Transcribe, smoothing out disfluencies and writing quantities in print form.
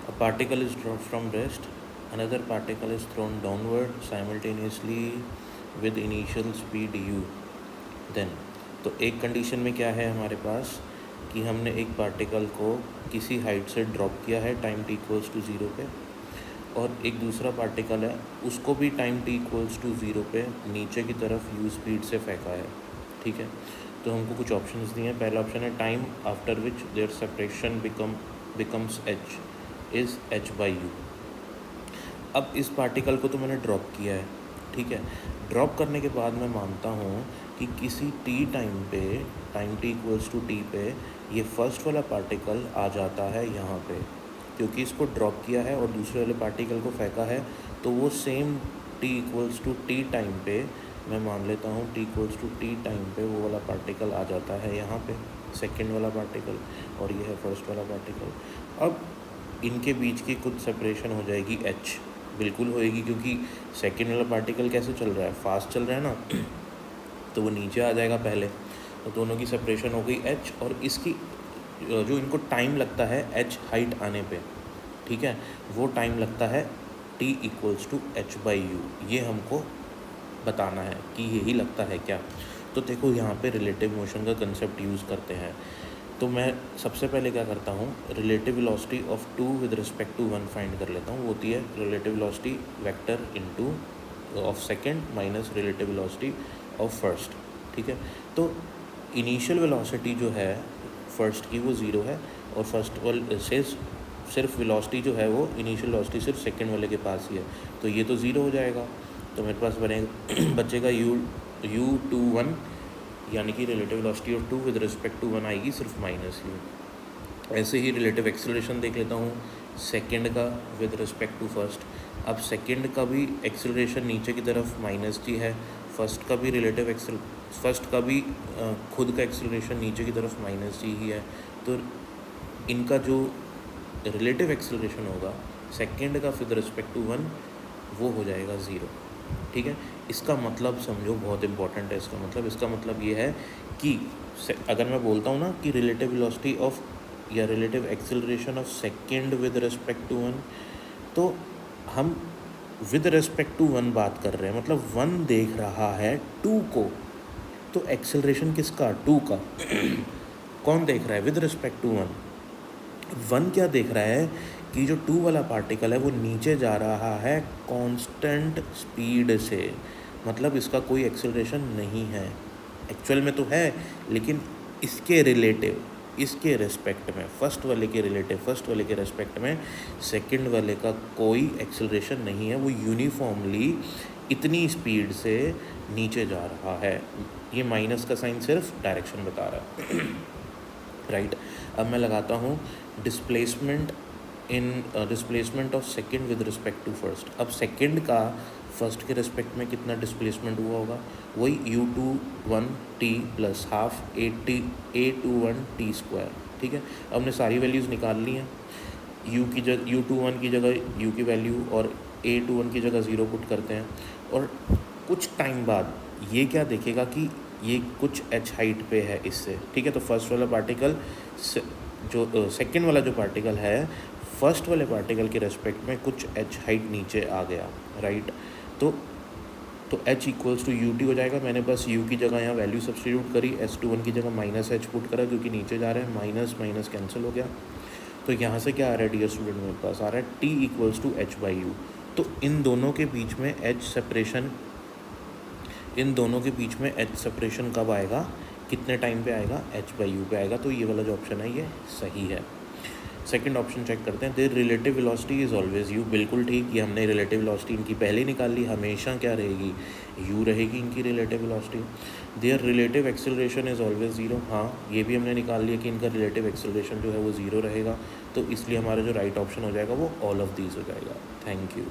A particle is dropped from rest, another particle is thrown downward simultaneously with initial speed u. Then तो एक condition में क्या है हमारे पास कि हमने एक पार्टिकल को किसी हाइट से ड्रॉप किया है टाइम t इक्वल्स टू 0 पे, और एक दूसरा पार्टिकल है उसको भी टाइम t इक्वल्स टू 0 पे नीचे की तरफ u स्पीड से फेंका है। ठीक है, तो हमको कुछ ऑप्शंस दिए हैं। पहला ऑप्शन है time after which their separation becomes h is h by u. अब इस पार्टिकल को तो मैंने ड्रॉप किया है, ठीक है। ड्रॉप करने के बाद मैं मानता हूँ कि किसी t टाइम पे, time t equals to t पे ये फर्स्ट वाला पार्टिकल आ जाता है यहाँ पे, क्योंकि इसको ड्रॉप किया है और दूसरे वाले पार्टिकल को फेंका है, तो वो same t equals to t time पे, मैं मान लेता हूँ t equals to t time पे वो वाला पार्टिकल आ जाता है यहाँ पे, सेकेंड वाला पार्टिकल, और ये है फर्स्ट वाला पार्टिकल। अब इनके बीच की कुछ सेपरेशन हो जाएगी h, बिल्कुल होएगी, क्योंकि सेकेंड वाला पार्टिकल कैसे चल रहा है, फास्ट चल रहा है ना, तो वो नीचे आ जाएगा पहले, तो दोनों की सेपरेशन हो गई h, और इसकी जो इनको टाइम लगता है h हाइट आने पे, ठीक है, वो टाइम लगता है t equals to h by u. ये हमको बताना है कि यही लगता है क्या। तो देखो यहाँ पे रिलेटिव मोशन का कंसेप्ट यूज़ करते हैं। तो मैं सबसे पहले क्या करता हूँ, relative velocity of two with respect to one find कर लेता हूँ। वो होती है relative velocity vector into of second minus relative velocity of first. ठीक है, तो इनिशियल वेलोसिटी जो है फर्स्ट की वो ज़ीरो है, और फर्स्ट वाले से सिर्फ वेलोसिटी जो है वो इनिशियल वेलोसिटी सिर्फ सेकंड वाले के पास ही है, तो ये तो ज़ीरो हो जाएगा। तो मेरे पास बचेगा u21, यानी कि relative velocity of two with respect to one आएगी सिर्फ माइनस यू। ऐसे ही रिलेटिव एक्सेलरेशन देख लेता हूँ सेकंड का विद रिस्पेक्ट टू फर्स्ट। अब सेकंड का भी एक्सेलरेशन नीचे की तरफ माइनस जी है, फर्स्ट का भी फर्स्ट का भी खुद का एक्सेलरेशन नीचे की तरफ माइनस जी ही है, तो इनका जो रिलेटिव एक्सेलरेशन होगा सेकंड का विद रिस्पेक्ट टू वन वो हो जाएगा ज़ीरो। ठीक है, इसका मतलब समझो, बहुत इंपॉर्टेंट है इसका मतलब ये है कि अगर मैं बोलता हूँ ना कि रिलेटिव वेलोसिटी ऑफ या relative acceleration of second with respect to one, तो हम विद रिस्पेक्ट टू वन बात कर रहे हैं, मतलब वन देख रहा है टू को, तो एक्सेलरेशन किसका, टू का कौन देख रहा है, with respect to one. One क्या देख रहा है कि जो टू वाला पार्टिकल है वो नीचे जा रहा है कांस्टेंट स्पीड से, मतलब इसका कोई एक्सेलरेशन नहीं है, एक्चुअल में तो है लेकिन इसके रिलेटिव, इसके रिस्पेक्ट में, फर्स्ट वाले के रिस्पेक्ट में सेकंड वाले का कोई एक्सेलरेशन नहीं है, वो यूनिफॉर्मली इतनी स्पीड से नीचे जा रहा है। ये माइनस का साइन सिर्फ डायरेक्शन बता रहा है राइट। अब मैं लगाता हूँ displacement of second with respect to first. अब सेकंड का फर्स्ट के रिस्पेक्ट में कितना डिस्प्लेसमेंट हुआ होगा, वही u21t plus half a21t square. ठीक है, अब हमने सारी वैल्यूज़ निकाल ली हैं, u21 की जगह u की वैल्यू और a21 की जगह 0 पुट करते हैं, और कुछ टाइम बाद ये क्या देखेगा कि ये कुछ h हाइट पे है इससे। ठीक है, तो फर्स्ट वाला पार्टिकल जो सेकंड वाला जो पार्टिकल है फर्स्ट वाले पार्टिकल के रेस्पेक्ट में कुछ h हाइट नीचे आ गया राइट। तो h इक्वल्स टू ut हो जाएगा। मैंने बस u की जगह यहाँ वैल्यू सब्स्टिट्यूट करी, s21 की जगह माइनस h पुट करा क्योंकि नीचे जा रहे हैं, माइनस माइनस कैंसिल हो गया। तो यहाँ से क्या आ रहा है डियर स्टूडेंट, मेरे पास आ रहा है t equals to h by u. तो इन दोनों के बीच में h सेपरेशन कब आएगा, कितने टाइम पे आएगा, h बाई यू पे आएगा। तो ये वाला जो ऑप्शन है ये सही है। सेकंड ऑप्शन चेक करते हैं, there relative velocity is always u। बिल्कुल ठीक, ये हमने रिलेटिव वेलोसिटी इनकी पहले ही निकाल ली, हमेशा क्या रहेगी, u रहेगी इनकी relative velocity. There relative acceleration is always zero, हाँ ये भी हमने निकाल लिया कि इनका रिलेटिव एक्सेलरेशन जो है वो ज़ीरो रहेगा, तो इसलिए हमारा जो राइट ऑप्शन हो जाएगा वो ऑल ऑफ दीज हो जाएगा। Thank you.